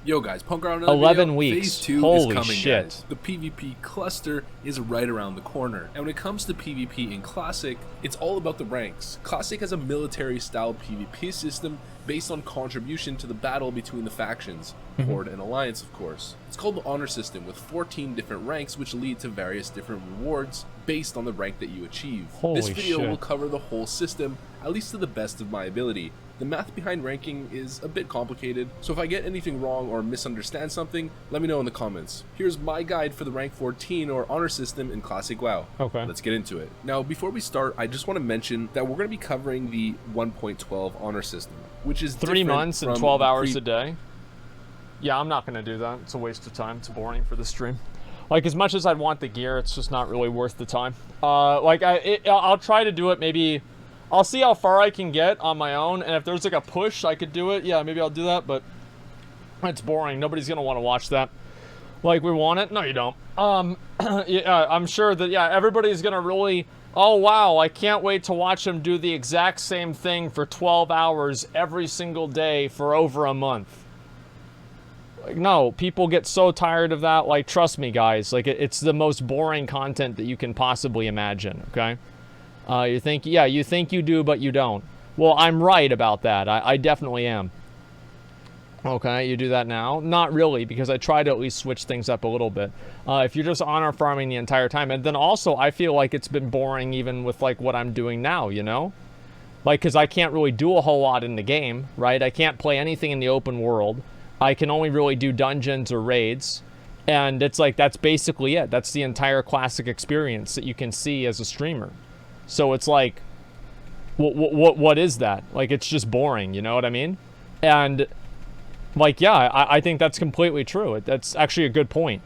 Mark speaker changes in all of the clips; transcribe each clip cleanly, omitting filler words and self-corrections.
Speaker 1: Yo guys, Punkrat, another
Speaker 2: 11
Speaker 1: video.
Speaker 2: weeks.
Speaker 1: Phase 2
Speaker 2: Holy
Speaker 1: is coming,
Speaker 2: shit.
Speaker 1: guys. The PvP cluster is right around the corner. And when it comes to PvP in Classic, it's all about the ranks. Classic has a military-style PvP system based on contribution to the battle between the factions, Horde and Alliance, of course. It's called the Honor System, with 14 different ranks which lead to various different rewards based on the rank that you achieve. This video will cover the whole system, at least to the best of my ability. The math behind ranking is a bit complicated, so if I get anything wrong or misunderstand something, let me know in the comments. Here's my guide for the rank 14 or honor system in Classic WoW.
Speaker 2: Okay.
Speaker 1: Let's get into it. Now, before we start, I just want to mention that we're going to be covering the 1.12 honor system, which is
Speaker 2: 3 months and 12 hours a day. Yeah, I'm not going to do that. It's a waste of time. It's boring for the stream. Like, as much as I'd want the gear, it's just not really worth the time. I'll try to do it maybe... I'll see how far I can get on my own, and if there's like a push I could do it, yeah, maybe I'll do that, but it's boring. Nobody's gonna want to watch that. Like, we want it? No, you don't. Yeah, I'm sure that, yeah, everybody's gonna really, oh wow, I can't wait to watch them do the exact same thing for 12 hours every single day for over a month. Like, no, people get so tired of that. Like, trust me, guys, like, it's the most boring content that you can possibly imagine, okay? You think you do, but you don't. Well, I'm right about that. I definitely am. Okay, you do that now? Not really, because I try to at least switch things up a little bit. If you're just honor farming the entire time, and then also I feel like it's been boring even with like what I'm doing now, you know? Like, because I can't really do a whole lot in the game, right? I can't play anything in the open world. I can only really do dungeons or raids. And it's like, that's basically it. That's the entire Classic experience that you can see as a streamer. So it's like, what is that? Like, it's just boring, you know what I mean? And, like, yeah, I think that's completely true. That's actually a good point.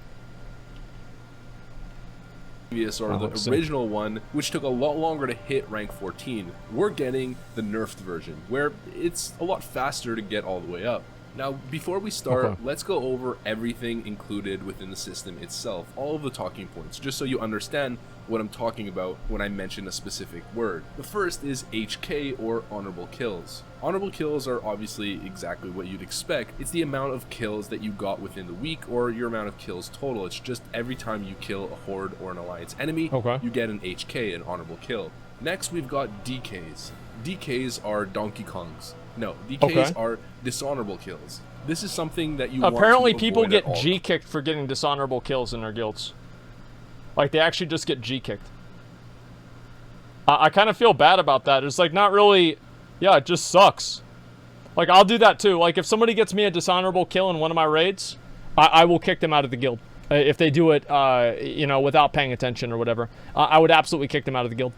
Speaker 1: Or the original one, which took a lot longer to hit rank 14. We're getting the nerfed version, where it's a lot faster to get all the way up. Now, before we start, let's go over everything included within the system itself, all of the talking points, just so you understand what I'm talking about when I mention a specific word. The first is HK, or honorable kills. Honorable kills are obviously exactly what you'd expect. It's the amount of kills that you got within the week, or your amount of kills total. It's just every time you kill a Horde or an Alliance enemy, you get an HK, an honorable kill. Next, we've got DKs. DKs are Donkey Kongs. No, DKs are dishonorable kills. This is something that you
Speaker 2: apparently
Speaker 1: want to
Speaker 2: people
Speaker 1: avoid
Speaker 2: get G-kicked for getting dishonorable kills in their guilds. Like, they actually just get G-kicked. I kind of feel bad about that. It's like, not really, yeah, it just sucks. Like, I'll do that too. Like, if somebody gets me a dishonorable kill in one of my raids, I will kick them out of the guild. If they do it, you know, without paying attention or whatever, I would absolutely kick them out of the guild.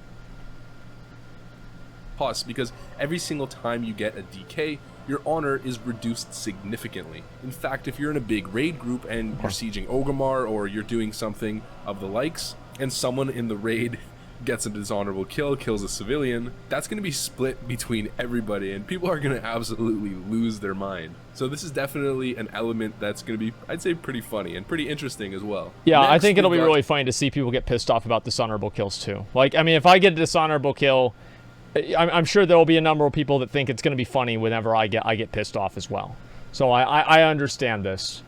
Speaker 1: Because every single time you get a DK, your honor is reduced significantly. In fact, if you're in a big raid group and you're sieging Orgrimmar, or you're doing something of the likes, and someone in the raid gets a dishonorable kill, kills a civilian, that's going to be split between everybody, and people are going to absolutely lose their mind. So this is definitely an element that's going to be, I'd say, pretty funny and pretty interesting as well.
Speaker 2: Yeah, next, I think it'll be really funny to see people get pissed off about dishonorable kills too. Like, I mean, if I get a dishonorable kill, I'm sure there will be a number of people that think it's going to be funny whenever I get pissed off as well. So I understand this.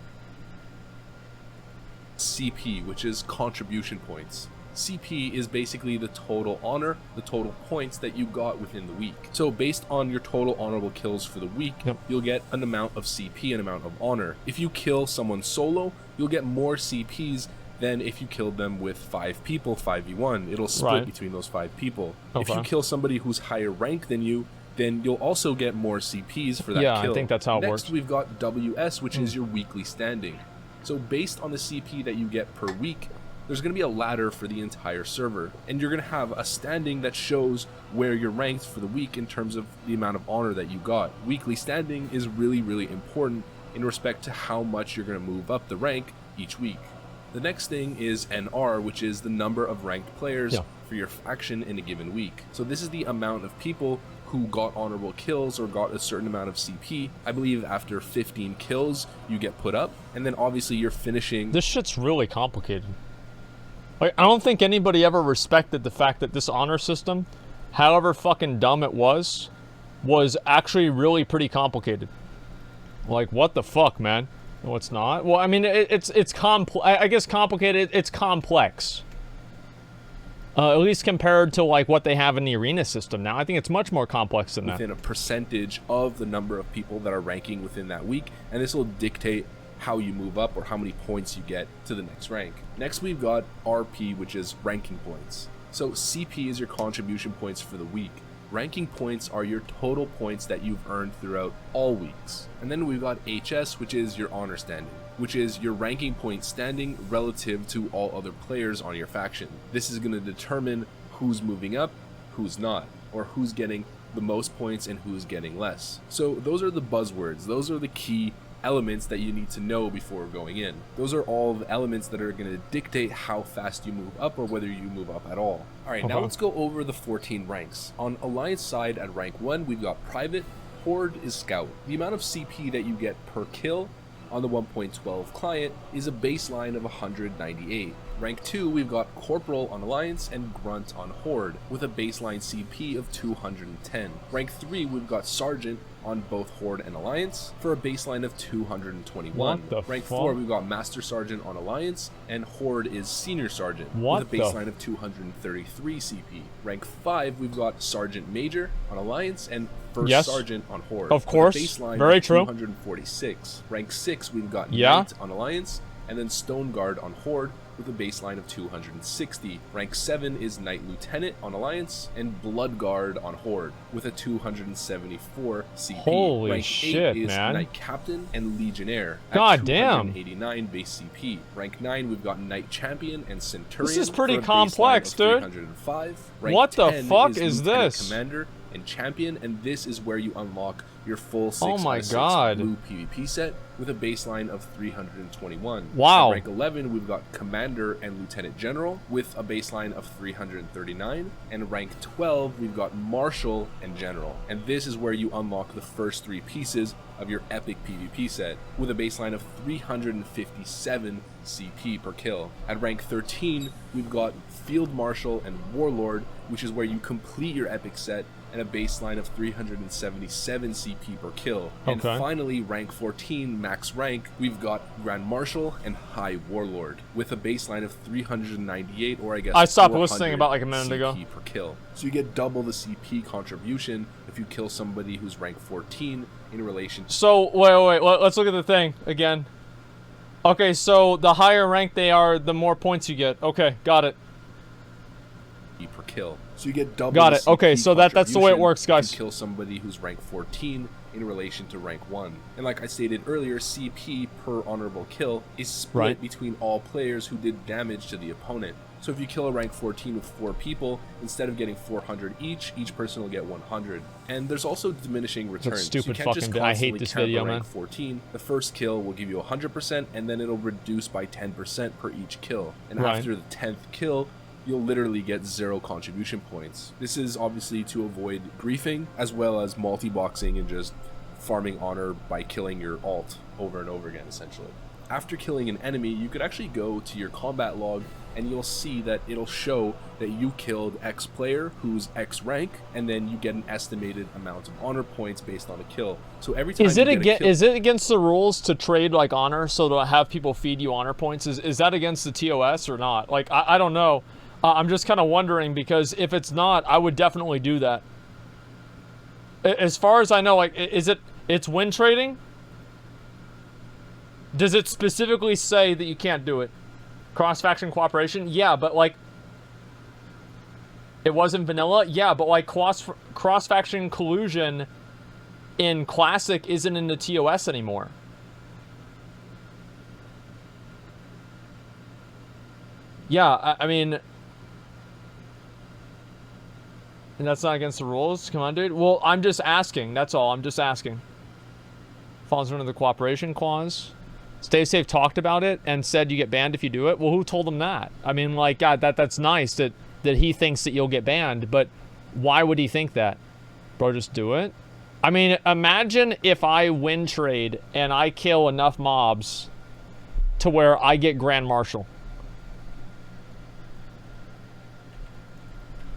Speaker 1: CP, which is contribution points. CP is basically the total honor, the total points that you got within the week. So based on your total honorable kills for the week, you'll get an amount of CP, an amount of honor. If you kill someone solo, you'll get more CPs than if you killed them with 5 people, 5v1. It'll split between those 5 people. If you kill somebody who's higher rank than you, then you'll also get more CPs for that kill.
Speaker 2: Yeah, I think that's how it works.
Speaker 1: Next, we've got WS, which is your weekly standing. So based on the CP that you get per week, there's going to be a ladder for the entire server, and you're going to have a standing that shows where you're ranked for the week in terms of the amount of honor that you got. Weekly standing is really, really important in respect to how much you're going to move up the rank each week. The next thing is NR, which is the number of ranked players for your faction in a given week. So this is the amount of people who got honorable kills or got a certain amount of CP. I believe after 15 kills, you get put up, and then obviously you're finishing.
Speaker 2: This shit's really complicated. Like, I don't think anybody ever respected the fact that this honor system, however fucking dumb it was actually really pretty complicated. Like, what the fuck, man? No, it's not. Well, I mean, it's I guess complicated. It's complex. At least compared to like what they have in the arena system now. I think it's much more complex than that.
Speaker 1: Within a percentage of the number of people that are ranking within that week, and this will dictate how you move up or how many points you get to the next rank. Next we've got RP, which is ranking points. So CP is your contribution points for the week. Ranking points are your total points that you've earned throughout all weeks. And then we've got HS, which is your honor standing, which is your ranking point standing relative to all other players on your faction. This is going to determine who's moving up, who's not, or who's getting the most points and who's getting less. So those are the buzzwords. Those are the key elements that you need to know before going in. Those are all the elements that are going to dictate how fast you move up or whether you move up at all. Alright, now let's go over the 14 ranks. On Alliance side at rank 1, we've got Private, Horde is Scout. The amount of CP that you get per kill on the 1.12 client is a baseline of 198. Rank 2, we've got Corporal on Alliance and Grunt on Horde, with a baseline CP of 210. Rank 3, we've got Sergeant on both Horde and Alliance for a baseline of 221. Rank 4, we've got Master Sergeant on Alliance, and Horde is Senior Sergeant with a baseline of 233 CP. Rank 5, we've got Sergeant Major on Alliance and First Sergeant on Horde.
Speaker 2: Of course,
Speaker 1: baseline
Speaker 2: very
Speaker 1: of
Speaker 2: true.
Speaker 1: 246. Rank 6, we've got Knight on Alliance, and then Stone Guard on Horde with a baseline of 260. Rank 7 is Knight Lieutenant on Alliance, and Blood Guard on Horde with a 274 CP.
Speaker 2: Holy
Speaker 1: Rank
Speaker 2: shit,
Speaker 1: 8 is
Speaker 2: man.
Speaker 1: Knight Captain and Legionnaire at
Speaker 2: God damn.
Speaker 1: 289 base CP. Rank 9, we've got Knight Champion and Centurion.
Speaker 2: This is pretty
Speaker 1: for a
Speaker 2: complex,
Speaker 1: baseline of
Speaker 2: dude.
Speaker 1: 305. Rank
Speaker 2: What the
Speaker 1: 10
Speaker 2: fuck
Speaker 1: Lieutenant
Speaker 2: is this?
Speaker 1: Commander and Champion, and this is where you unlock your full 6
Speaker 2: Oh my
Speaker 1: 6
Speaker 2: God.
Speaker 1: blue PvP set with a baseline of 321.
Speaker 2: Wow.
Speaker 1: At rank 11, we've got Commander and Lieutenant General with a baseline of 339. And rank 12, we've got Marshal and General. And this is where you unlock the first 3 pieces of your epic PvP set with a baseline of 357 CP per kill. At rank 13, we've got Field Marshal and Warlord, which is where you complete your epic set and a baseline of 377 CP per kill. And finally, rank 14, max rank, we've got Grand Marshal and High Warlord with a baseline of 398, or I guess
Speaker 2: I stopped listening about like a minute ago.
Speaker 1: CP per kill. So you get double the CP contribution if you kill somebody who's rank 14 in relation to...
Speaker 2: So, wait, let's look at the thing again. Okay, so the higher rank they are, the more points you get. Okay, got it.
Speaker 1: Per kill. So you get double
Speaker 2: Got
Speaker 1: the
Speaker 2: it.
Speaker 1: CP
Speaker 2: Okay, so that's the way it works, guys.
Speaker 1: if you kill somebody who's rank 14 in relation to rank 1. And like I stated earlier, CP per honorable kill is split between all players who did damage to the opponent. So if you kill a rank 14 with 4 people, instead of getting 400 each person will get 100. And there's also diminishing returns.
Speaker 2: Stupid
Speaker 1: so you can't just
Speaker 2: I hate this
Speaker 1: count
Speaker 2: video,
Speaker 1: the rank
Speaker 2: man.
Speaker 1: 14. The first kill will give you 100%, and then it'll reduce by 10% per each kill. And after the 10th kill, you'll literally get 0 contribution points. This is obviously to avoid griefing, as well as multi-boxing and just farming honor by killing your alt over and over again, essentially. After killing an enemy, you could actually go to your combat log and you'll see that it'll show that you killed X player who's X rank, and then you get an estimated amount of honor points based on a kill. So every time
Speaker 2: is it against the rules to trade like honor, so to have people feed you honor points? Is that against the TOS or not? Like I don't know. I'm just kind of wondering, because if it's not, I would definitely do that. As far as I know, like, it's win trading? Does it specifically say that you can't do it? Cross-faction cooperation? Yeah, but like, it wasn't vanilla? Yeah, but like cross-faction collusion in Classic isn't in the TOS anymore. Yeah, I mean... And that's not against the rules? Come on, dude. Well, I'm just asking. That's all. I'm just asking. Falls under the cooperation clause. Stay Safe talked about it and said you get banned if you do it. Well, who told him that? I mean, like, God, that's nice that he thinks that you'll get banned, but why would he think that? Bro, just do it. I mean, imagine if I win trade and I kill enough mobs to where I get Grand Marshal.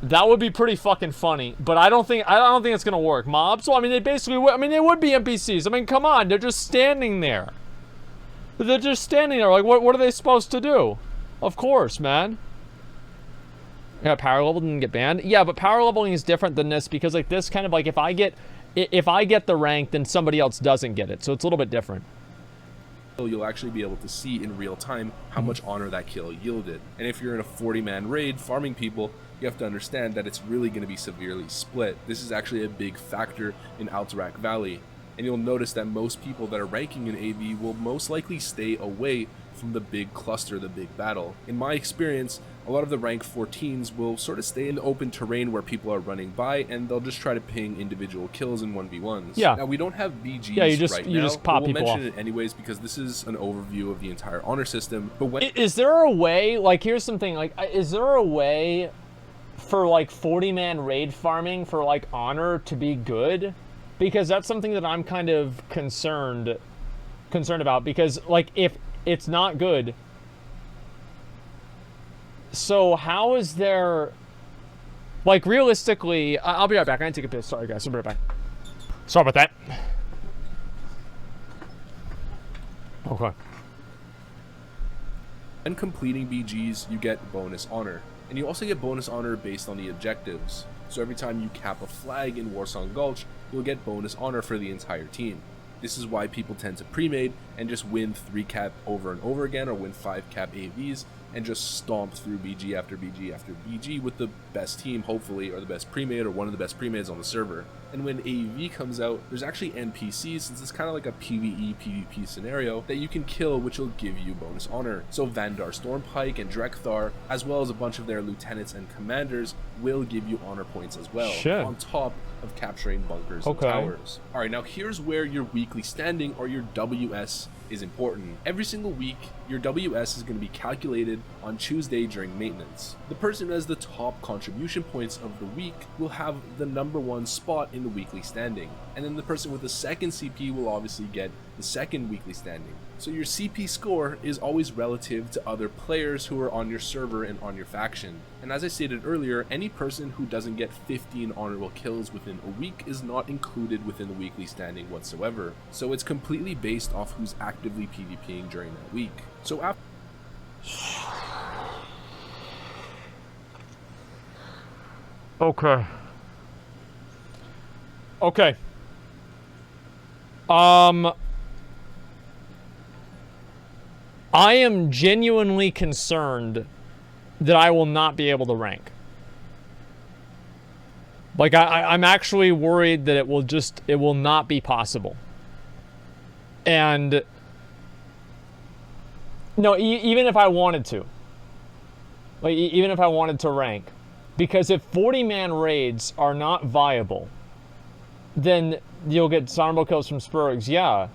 Speaker 2: That would be pretty fucking funny, but I don't think it's gonna work. Mobs? Well, I mean, they basically would. I mean, they would be NPCs. I mean, come on, they're just standing there. They're just standing there like, what are they supposed to do? Of course, man. Yeah, power level didn't get banned. Yeah, but power leveling is different than this because like this kind of like if I get the rank, then somebody else doesn't get it. So it's a little bit different.
Speaker 1: You'll actually be able to see in real time how much honor that kill yielded. And if you're in a 40-man raid farming people, you have to understand that it's really going to be severely split. This is actually a big factor in Alterac Valley. And you'll notice that most people that are ranking in AV will most likely stay away from the big cluster, the big battle. In my experience, a lot of the rank 14s will sort of stay in the open terrain where people are running by, and they'll just try to ping individual kills in 1v1s.
Speaker 2: Yeah.
Speaker 1: Now, we don't have BGs right
Speaker 2: you
Speaker 1: now,
Speaker 2: just pop
Speaker 1: but we'll
Speaker 2: people
Speaker 1: mention it anyways because this is an overview of the entire honor system. But when
Speaker 2: is there a way, like, here's something, like, is there a way for, like, 40-man raid farming for, like, honor to be good? Because that's something that I'm kind of concerned about, because, like, if it's not good, so how is there, like, realistically, I'll be right back. I need to take a piss. Sorry, guys. I'll be right back. Sorry about that. Okay.
Speaker 1: when completing BGs, you get bonus honor. And you also get bonus honor based on the objectives. So every time you cap a flag in Warsong Gulch, you'll get bonus honor for the entire team. This is why people tend to pre-made and just win 3 cap over and over again, or win 5 cap AVs, and just stomp through BG after BG after BG with the best team, hopefully, or the best pre-made, or one of the best pre-mades on the server. And when AV comes out, there's actually NPCs, since it's kind of like a PvE, PvP scenario, that you can kill, which will give you bonus honor. So Vandar Stormpike and Drekthar, as well as a bunch of their lieutenants and commanders, will give you honor points as well, on top of capturing bunkers and towers. Alright, now here's where your weekly standing, or your WS, is important. Every single week, your WS is going to be calculated on Tuesday during maintenance. The person who has the top contribution points of the week will have the #1 spot in the weekly standing, and then the person with the second CP will obviously get the second weekly standing. So your CP score is always relative to other players who are on your server and on your faction. And as I stated earlier, any person who doesn't get 15 honorable kills within a week is not included within the weekly standing whatsoever. So it's completely based off who's actively PvPing during that week. So after
Speaker 2: Okay. I am genuinely concerned that I will not be able to rank. Like, I'm actually worried that it will not be possible. And, no, even if I wanted to. Like, even if I wanted to rank. Because if 40-man raids are not viable, then you'll get dishonorable kills from Spurgs, yeah.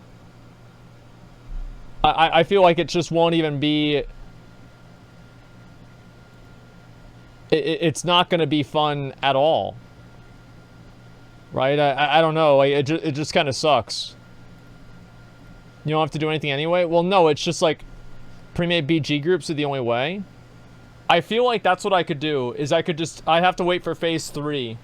Speaker 2: I feel like it just won't even be... It's not going to be fun at all. Right? I don't know. Like, it just kind of sucks. You don't have to do anything anyway? Well, no, it's just like pre-made BG groups are the only way. I feel like that's what I could do, is I'd have to wait for phase 3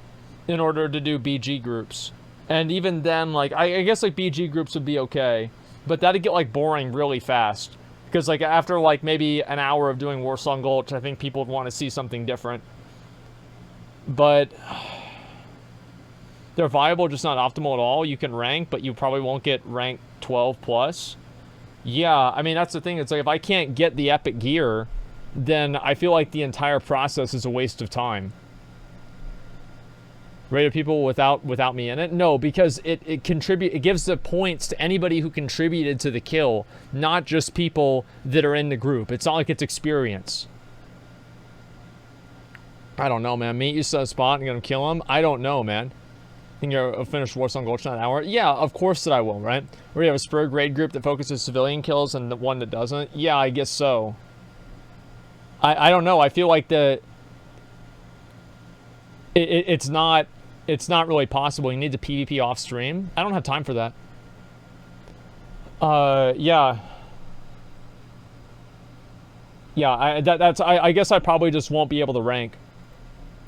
Speaker 2: in order to do BG groups. And even then, like, I guess, like, BG groups would be okay. But that'd get, like, boring really fast. Because, like, after, like, maybe an hour of doing Warsong Gulch, I think people would want to see something different. But they're viable, just not optimal at all. You can rank, but you probably won't get rank 12 plus. Yeah, I mean, that's the thing. It's like, if I can't get the epic gear, then I feel like the entire process is a waste of time. Rated people without me in it? No, because it gives the points to anybody who contributed to the kill, not just people that are in the group. It's not like it's experience. I don't know, man. Meet you set a spot and gonna kill him? I don't know, man. Think you'll finish Warsong Gulch in an hour? Yeah, of course that I will, right? Where you have a Spurg raid group that focuses civilian kills and the one that doesn't? Yeah, I guess so. I don't know. I feel like it's not really possible. You need the PvP off stream. I don't have time for that. Yeah. Yeah, I guess I probably just won't be able to rank.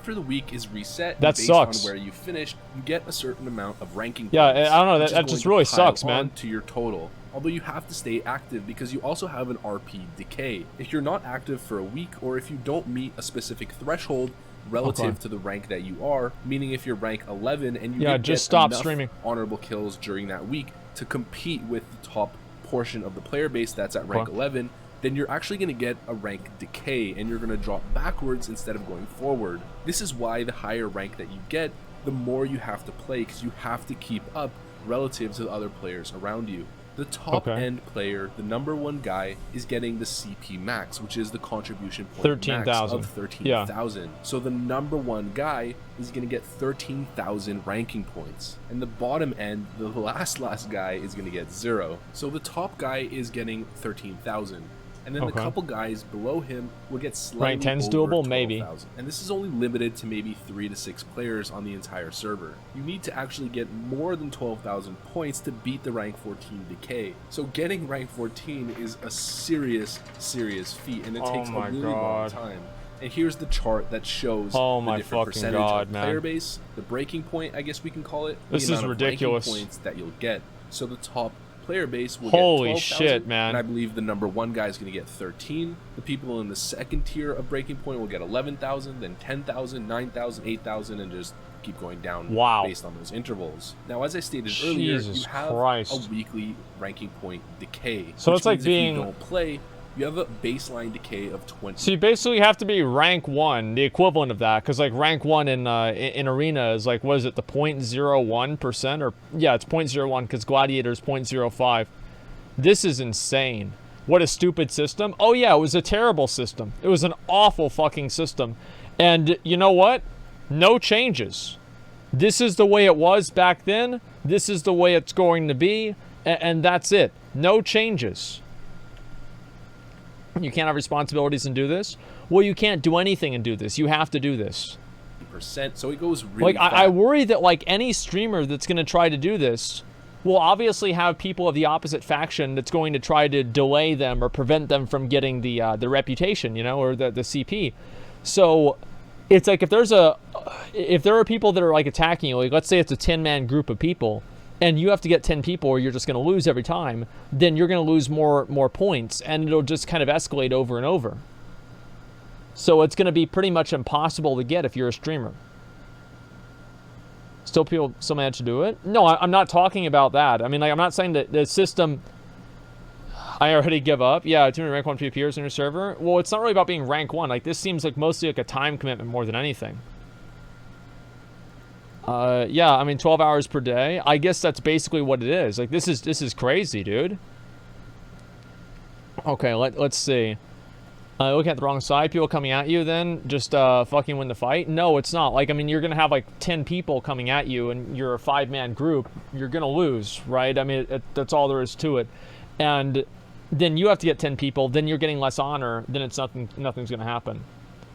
Speaker 1: After the week is reset,
Speaker 2: that
Speaker 1: based
Speaker 2: sucks.
Speaker 1: on where you finished, you get a certain amount of ranking
Speaker 2: points. Yeah, I don't know. That just really sucks, man.
Speaker 1: To your total. although you have to stay active because you also have an RP decay. If you're not active for a week, or if you don't meet a specific threshold relative to the rank that you are, meaning if you're rank 11 and you
Speaker 2: just stop streaming
Speaker 1: honorable kills during that week to compete with the top portion of the player base that's at rank 11, then you're actually going to get a rank decay and you're going to drop backwards instead of going forward. This is why the higher rank that you get, the more you have to play, because you have to keep up relative to the other players around you. The top end player, the #1 guy, is getting the CP max, which is the contribution point max of 13,000. So the #1 guy is going to get 13,000 ranking points. And the bottom end, the last guy, is going to get 0. So the top guy is getting 13,000. And then the couple guys below him will get slightly
Speaker 2: rank 10's
Speaker 1: over
Speaker 2: doable, maybe.
Speaker 1: And this is only limited to maybe 3 to 6 players on the entire server. You need to actually get more than 12,000 points to beat the rank 14 decay. So getting rank 14 is a serious feat, and it takes a really long time. And here's the chart that shows the different percentage of player base, the breaking point, I guess we can call it.
Speaker 2: This is ridiculous.
Speaker 1: Points that you'll get. So the top player base will
Speaker 2: Holy
Speaker 1: get 12,000,
Speaker 2: shit, man.
Speaker 1: and I believe the #1 guy is going to get 13. The people in the second tier of breaking point will get 11,000, then 10,000, 9,000, 8,000, and just keep going down based on those intervals. Now, as I stated earlier, you have a weekly ranking point decay.
Speaker 2: So it's like being...
Speaker 1: if you don't play, you have a baseline decay of 20.
Speaker 2: So you basically have to be rank 1, the equivalent of that, because like rank 1 in Arena is like, what is it, the 0.01%? Or yeah, it's 0.01 because Gladiator is 0.05. This is insane. What a stupid system. Oh yeah, it was a terrible system. It was an awful fucking system. And you know what? No changes. This is the way it was back then. This is the way it's going to be. And that's it. No changes. You can't have responsibilities and do this? Well, you can't do anything and do this. You have to do this.
Speaker 1: So it goes really
Speaker 2: like, I worry that like any streamer that's going to try to do this will obviously have people of the opposite faction that's going to try to delay them or prevent them from getting the reputation, you know, or the CP. So it's like if there are people that are like attacking you, like let's say it's a 10-man group of people, and you have to get 10 people or you're just going to lose every time, then you're going to lose more points, and it'll just kind of escalate over and over. So it's going to be pretty much impossible to get if you're a streamer. Still people still manage to do it? No, I'm not talking about that. I mean, like, I'm not saying that the system... I already give up. Yeah, too many rank 1 PvPers in your server. Well, it's not really about being rank 1. Like, this seems like mostly like a time commitment more than anything. Yeah, I mean, 12 hours per day. I guess that's basically what it is. Like, this is crazy, dude. Okay, let's see. Looking at the wrong side, people coming at you then just fucking win the fight? No, it's not. Like, I mean, you're gonna have like 10 people coming at you and you're a 5-man group. You're gonna lose, right? I mean, that's all there is to it. And then you have to get 10 people, then you're getting less honor, then it's nothing's gonna happen.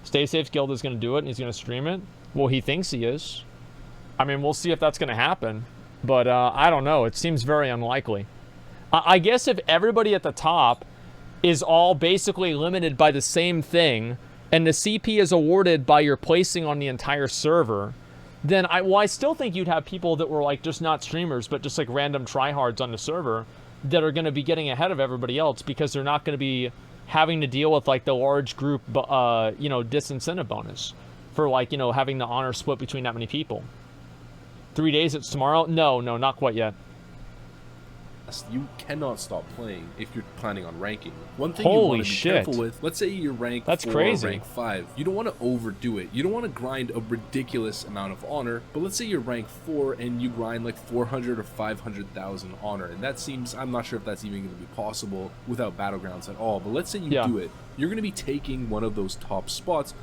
Speaker 2: Stay Safe Guild is gonna do it and he's gonna stream it. Well, he thinks he is. I mean, we'll see if that's gonna happen. But I don't know, it seems very unlikely. I guess if everybody at the top is all basically limited by the same thing, and the CP is awarded by your placing on the entire server, then I still think you'd have people that were like just not streamers, but just like random tryhards on the server that are going to be getting ahead of everybody else because they're not going to be having to deal with like the large group, you know, disincentive bonus for like, you know, having the honor split between that many people. 3 days, it's tomorrow? No, not quite yet.
Speaker 1: You cannot stop playing if you're planning on ranking. One thing you want to be careful with, let's say you're rank 4 or rank 5. You don't want to overdo it. You don't want to grind a ridiculous amount of honor, but let's say you're rank 4 and you grind like 400 or 500,000 honor. And that seems, I'm not sure if that's even going to be possible without Battlegrounds at all, but let's say you do it. You're going to be taking one of those top spots.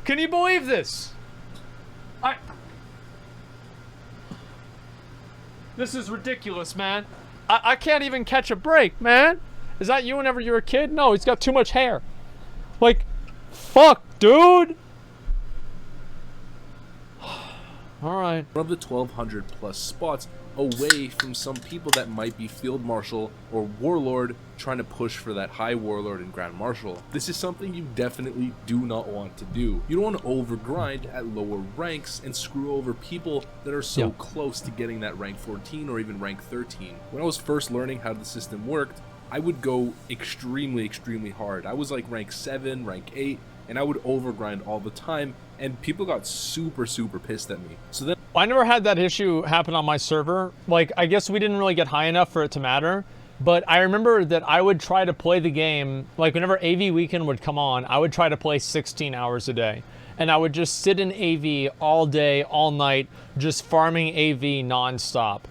Speaker 2: Can you believe this? This is ridiculous, man. I can't even catch a break, man. Is that you whenever you were a kid? No, he's got too much hair. Like, fuck, dude. All right.
Speaker 1: One of the 1,200 plus spots away from some people that might be Field Marshal or Warlord trying to push for that High Warlord and Grand Marshal. This is something you definitely do not want to do. You don't want to overgrind at lower ranks and screw over people that are so close to getting that rank 14 or even rank 13. When I was first learning how the system worked, I would go extremely hard. I was like rank 7, rank 8, and I would overgrind all the time, and people got super pissed at me. So then
Speaker 2: I never had that issue happen on my server. Like, I guess we didn't really get high enough for it to matter, but I remember that I would try to play the game, like whenever AV weekend would come on, I would try to play 16 hours a day. And I would just sit in AV all day, all night, just farming AV nonstop.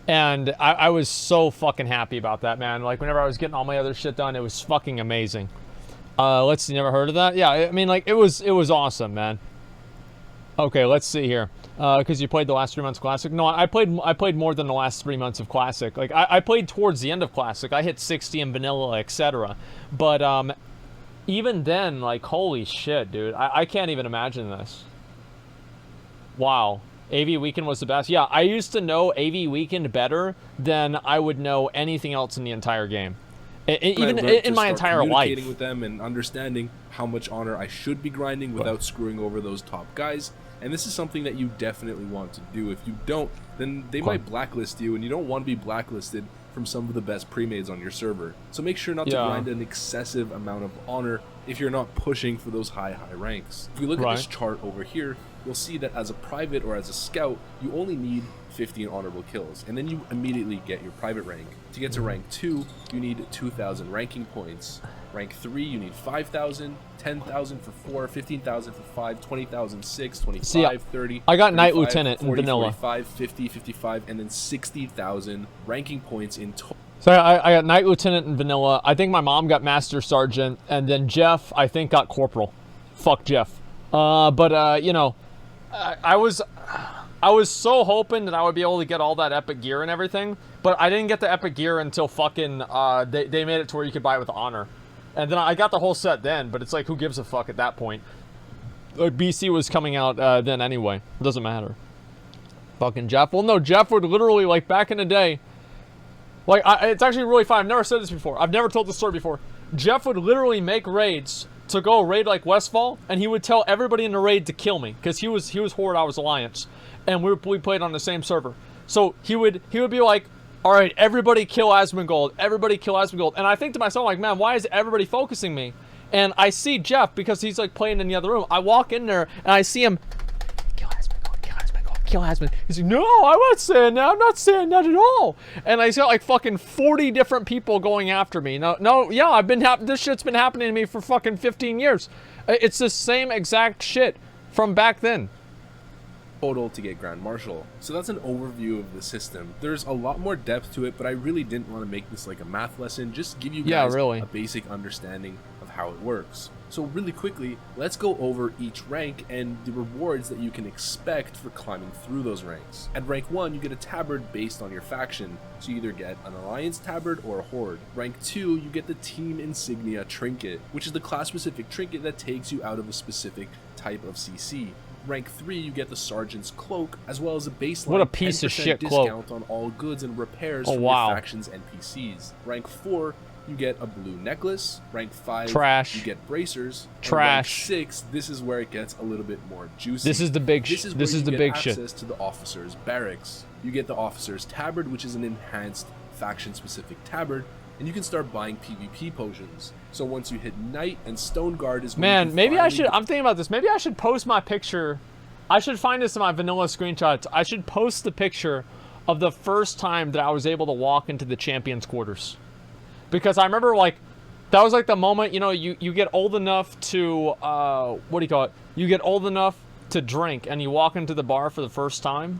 Speaker 2: And I was so fucking happy about that, man. Like, whenever I was getting all my other shit done, it was fucking amazing. Let's see, never heard of that? Yeah, I mean, like, it was awesome, man. Okay, let's see here. Because you played the last 3 months of Classic. No, I played more than the last 3 months of Classic. Like, I played towards the end of Classic. I hit 60 in Vanilla, etc. But even then, like, holy shit, dude. I can't even imagine this. Wow. AV Weekend was the best. Yeah, I used to know AV Weekend better than I would know anything else in the entire game. Even in my entire life.
Speaker 1: Communicating with them and understanding how much honor I should be grinding without screwing over those top guys. And this is something that you definitely want to do. If you don't, then they might blacklist you, and you don't want to be blacklisted from some of the best pre-mades on your server. So make sure not to grind an excessive amount of honor if you're not pushing for those high ranks. If we look at this chart over here, you'll see that as a private or as a scout, you only need 15 honorable kills, and then you immediately get your private rank. To get to rank 2, you need 2,000 ranking points. Rank 3, you need 5,000, 10,000 for 4, 15,000 for 5, 20,000 6, 25, 30.
Speaker 2: I got Knight Lieutenant
Speaker 1: 40,
Speaker 2: in Vanilla.
Speaker 1: 45, 50, 55, and then 60,000 ranking points in total.
Speaker 2: So I got Knight Lieutenant in Vanilla. I think my mom got Master Sergeant, and then Jeff, I think, got Corporal. Fuck Jeff. You know, I was so hoping that I would be able to get all that epic gear and everything, but I didn't get the epic gear until fucking they made it to where you could buy it with honor. And then I got the whole set then, but it's like, who gives a fuck at that point? Like, BC was coming out then anyway. It doesn't matter. Fucking Jeff. Well, no, Jeff would literally, like, back in the day, like, it's actually really fun. I've never said this before. I've never told this story before. Jeff would literally make raids to go raid like Westfall, and he would tell everybody in the raid to kill me, because he was Horde, I was Alliance, and we played on the same server. So he would be like, all right, everybody kill Asmongold, everybody kill Asmongold. And I think to myself, like, man, why is everybody focusing me? And I see Jeff, because he's like playing in the other room. I walk in there and I see him, kill Asmongold, kill Asmongold, kill Asmongold. He's like, no, I'm not saying that. I'm not saying that at all. And I got like fucking 40 different people going after me. No, yeah, this shit's been happening to me for fucking 15 years. It's the same exact shit from back then.
Speaker 1: Total to get Grand Marshal. So that's an overview of the system. There's a lot more depth to it, but I really didn't want to make this like a math lesson, just give you guys a basic understanding of how it works. So really quickly, let's go over each rank and the rewards that you can expect for climbing through those ranks. At rank 1, you get a tabard based on your faction, so you either get an Alliance tabard or a Horde. Rank 2, you get the Team Insignia trinket, which is the class-specific trinket that takes you out of a specific type of CC. Rank 3, you get the Sergeant's Cloak, as well as a baseline
Speaker 2: what a piece of shit
Speaker 1: discount
Speaker 2: cloak
Speaker 1: on all goods and repairs from your faction's NPCs. Rank 4, you get a blue necklace. Rank 5,
Speaker 2: trash.
Speaker 1: You get bracers.
Speaker 2: Trash.
Speaker 1: And rank 6, this is where it gets a little bit more juicy.
Speaker 2: This is the big shit. This is the big shit.
Speaker 1: Access to the officer's barracks. You get the officer's tabard, which is an enhanced faction-specific tabard, and you can start buying PvP potions. So once you hit Knight and Stone Guard is when
Speaker 2: I'm thinking about this. Maybe I should post my picture. I should find this in my vanilla screenshots. I should post the picture of the first time that I was able to walk into the champion's quarters. Because I remember, like, that was like the moment, you know, you get old enough to, you get old enough to drink and you walk into the bar for the first time.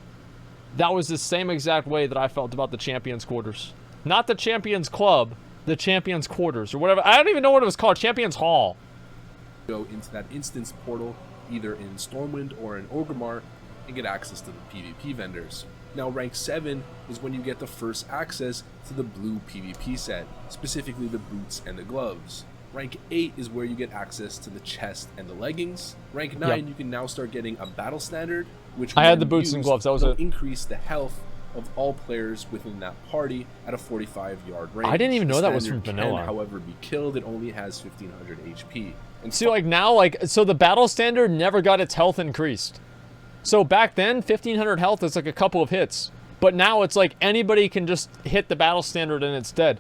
Speaker 2: That was the same exact way that I felt about the champion's quarters. Not the Champions Club, the Champions Quarters, or whatever. I don't even know what it was called, Champions Hall.
Speaker 1: Go into that instance portal, either in Stormwind or in Orgrimmar, and get access to the PvP vendors. Now, rank 7 is when you get the first access to the blue PvP set, specifically the boots and the gloves. Rank 8 is where you get access to the chest and the leggings. Rank 9, you can now start getting a battle standard, which
Speaker 2: I had
Speaker 1: when
Speaker 2: the boots and
Speaker 1: used,
Speaker 2: gloves, that was
Speaker 1: will
Speaker 2: it.
Speaker 1: increase the health of all players within that party at a 45-yard range.
Speaker 2: I didn't even know
Speaker 1: The
Speaker 2: that was from
Speaker 1: standard
Speaker 2: vanilla.
Speaker 1: Can, however, be killed. It only has 1500 HP. And
Speaker 2: See, like now, like, so the battle standard never got its health increased. So back then, 1500 health is like a couple of hits. But now it's like anybody can just hit the battle standard and it's dead.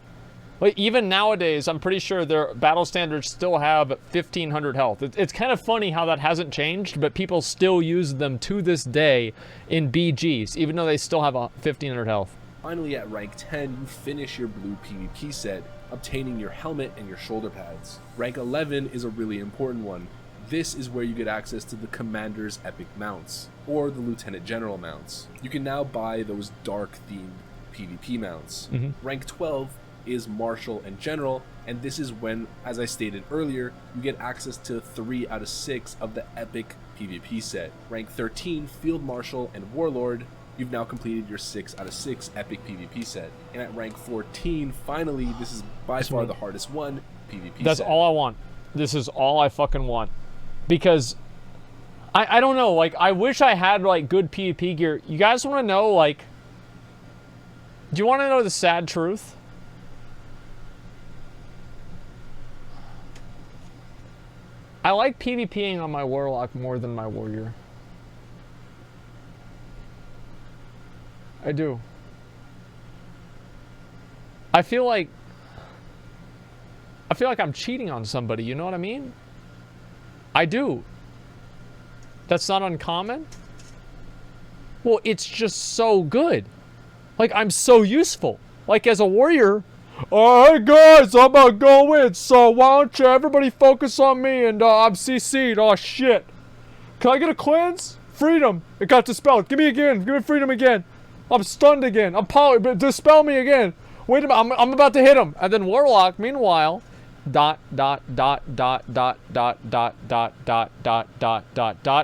Speaker 2: Like, even nowadays, I'm pretty sure their battle standards still have 1500 health. It's kind of funny how that hasn't changed, but people still use them to this day in BGs, even though they still have 1500 health.
Speaker 1: Finally, at rank 10, you finish your blue PvP set, obtaining your helmet and your shoulder pads. Rank 11 is a really important one. This is where you get access to the Commander's Epic Mounts, or the Lieutenant General Mounts. You can now buy those dark-themed PvP mounts. Rank 12 is Marshal and General, and this is when, as I stated earlier, you get access to 3 out of 6 of the Epic PvP set. Rank 13, Field Marshal and Warlord. You've now completed your 6 out of 6 Epic PvP set. And at rank 14, finally, this is by far the hardest one, PvP
Speaker 2: That's
Speaker 1: set.
Speaker 2: all I want. This is all I fucking want. Because, I don't know, like, I wish I had, like, good PvP gear. You guys want to know, like, do you want to know the sad truth? I like PvPing on my Warlock more than my Warrior. I do. I feel like I'm cheating on somebody, you know what I mean? I do. That's not uncommon. Well, it's just so good. Like, I'm so useful. Like, as a warrior, hey guys, I'm gonna go in, so why don't you everybody focus on me, and I'm CC'd, oh shit. Can I get a cleanse? Freedom, it got dispelled. Give me again, give me freedom again. I'm stunned again, but dispel me again. Wait a minute, I'm about to hit him. And then Warlock, meanwhile, dot.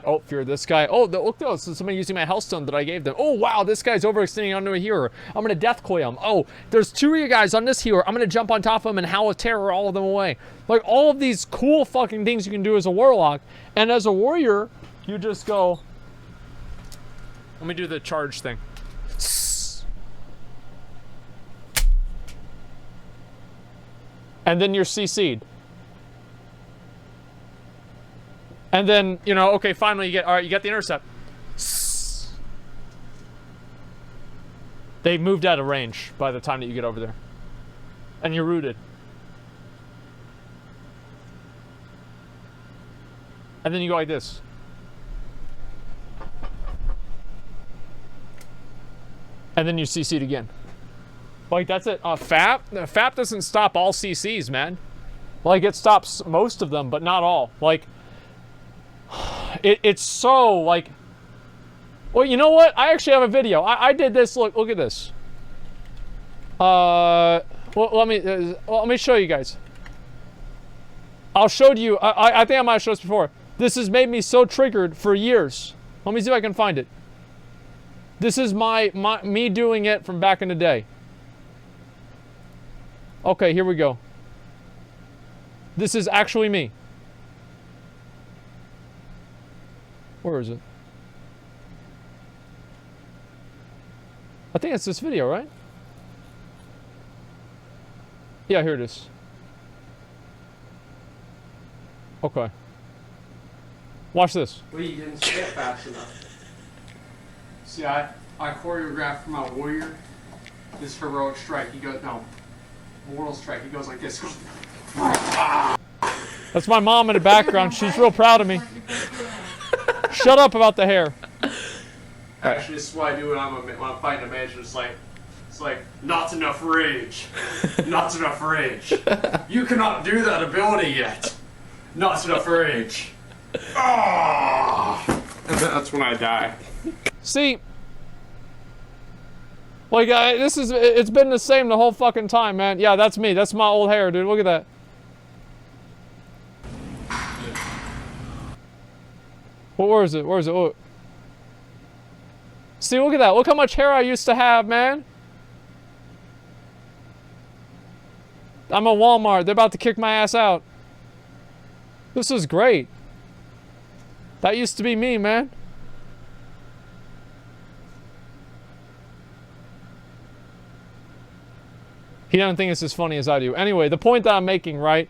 Speaker 2: Oh, fear this guy. Oh, look, this is somebody using my healthstone that I gave them. Oh, wow, this guy's overextending onto a healer. I'm gonna deathcoy him. Oh, there's 2 of you guys on this healer. I'm gonna jump on top of him and howl of terror all of them away. Like, all of these cool fucking things you can do as a warlock. And as a warrior, you just go, let me do the charge thing. And then you're CC'd. And then, you know, okay, finally you get, all right, you get the intercept. They moved out of range by the time that you get over there. And you're rooted. And then you go like this. And then you CC'd again. Like, that's it. FAP doesn't stop all CCs, man. Like, it stops most of them, but not all. Like, it's so, like... Well, you know what? I actually have a video. I did this. Look at this. Well, let me show you guys. I'll show you. I think I might have shown this before. This has made me so triggered for years. Let me see if I can find it. This is me doing it from back in the day. Okay, here we go. This is actually me. Where is it? I think it's this video, right? Yeah, here it is. Okay. Watch this.
Speaker 3: Well, you didn't say it fast enough. See, I choreographed for my warrior this heroic strike. He goes, no, mortal strike. He goes like this.
Speaker 2: That's my mom in the background. She's real proud of me. Shut up about the hair.
Speaker 3: Actually, this is what I do when I'm fighting a mage. It's like, not enough rage. Not enough rage. You cannot do that ability yet. Not enough rage. Oh! And that's when I die.
Speaker 2: See, like, it's been the same the whole fucking time, man. Yeah, that's me. That's my old hair, dude. Look at that. Well, where is it? Where is it? Oh. See, look at that. Look how much hair I used to have, man. I'm at Walmart. They're about to kick my ass out. This is great. That used to be me, man. He doesn't think it's as funny as I do. Anyway, the point that I'm making, right,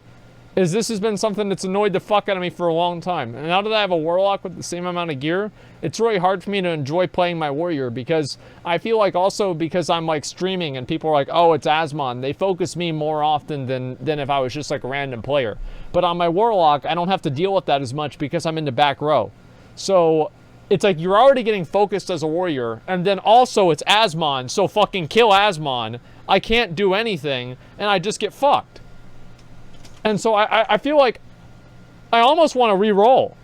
Speaker 2: is this has been something that's annoyed the fuck out of me for a long time. And now that I have a Warlock with the same amount of gear, it's really hard for me to enjoy playing my Warrior, because I feel like also because I'm like streaming and people are like, oh, it's Asmon, they focus me more often than if I was just like a random player. But on my Warlock, I don't have to deal with that as much because I'm in the back row. So it's like you're already getting focused as a Warrior, and then also it's Asmon, so fucking kill Asmon. I can't do anything, and I just get fucked. And so I feel like I almost want to re-roll.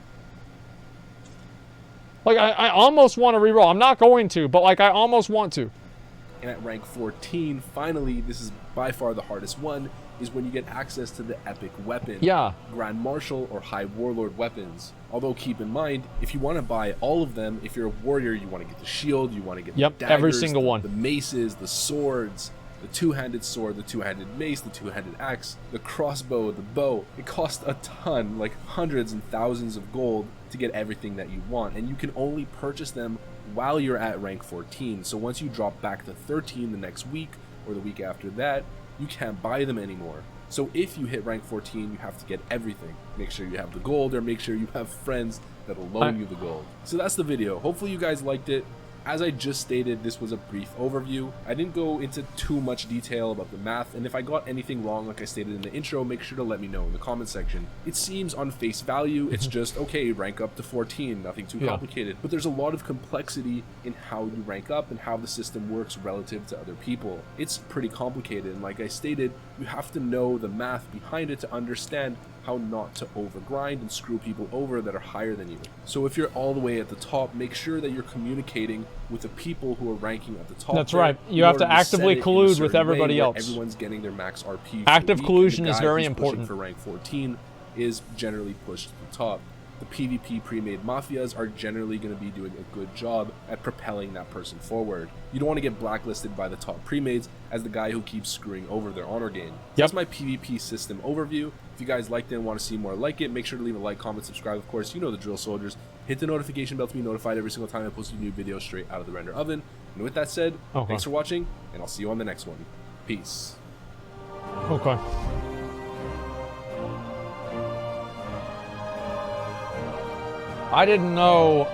Speaker 2: Like, I almost want to re-roll. I'm not going to, but, like, I almost want to.
Speaker 1: And at rank 14, finally, this is by far the hardest one, is when you get access to the epic weapon.
Speaker 2: Yeah.
Speaker 1: Grand Marshal or High Warlord weapons. Although keep in mind, if you want to buy all of them, if you're a warrior, you want to get the shield, you want to get the daggers,
Speaker 2: every single one.
Speaker 1: The maces, the swords, the two-handed sword, the two-handed mace, the two-handed axe, the crossbow, the bow. It costs a ton, like hundreds and thousands of gold to get everything that you want, and you can only purchase them while you're at rank 14. So once you drop back to 13 the next week or the week after that, you can't buy them anymore. So if you hit rank 14, you have to get everything. Make sure you have the gold, or make sure you have friends that'll loan you the gold. So that's the video. Hopefully you guys liked it. As I just stated, this was a brief overview. I didn't go into too much detail about the math, and if I got anything wrong, like I stated in the intro, make sure to let me know in the comment section. It seems on face value, it's just, okay, rank up to 14, nothing too complicated. But there's a lot of complexity in how you rank up and how the system works relative to other people. It's pretty complicated, and like I stated, you have to know the math behind it to understand how not to overgrind and screw people over that are higher than you. So if you're all the way at the top, make sure that you're communicating with the people who are ranking at the top.
Speaker 2: That's right. You have to actively collude with everybody else.
Speaker 1: Everyone's getting their max RP.
Speaker 2: Active collusion is very important.
Speaker 1: For rank 14 is generally pushed to the top. The PvP pre-made mafias are generally going to be doing a good job at propelling that person forward. You don't want to get blacklisted by the top pre-mades as the guy who keeps screwing over their honor gain. That's my PvP system overview. If you guys liked it and want to see more like it, make sure to leave a like, comment, subscribe. Of course, you know the drill, soldiers. Hit the notification bell to be notified every single time I post a new video straight out of the render oven. And with that said, thanks for watching, and I'll see you on the next one. Peace.
Speaker 2: Okay. I didn't know.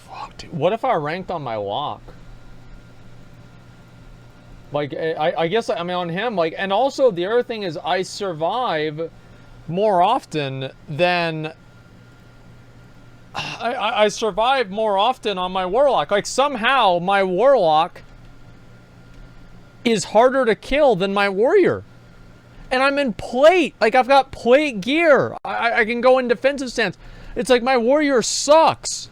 Speaker 2: Fuck, dude. What if I ranked on my lock? Like, I guess, I mean, on him, like, and also the other thing is I survive more often than... I survive more often on my Warlock. Like, somehow my Warlock is harder to kill than my Warrior. And I'm in plate. Like, I've got plate gear. I can go in defensive stance. It's like my Warrior sucks.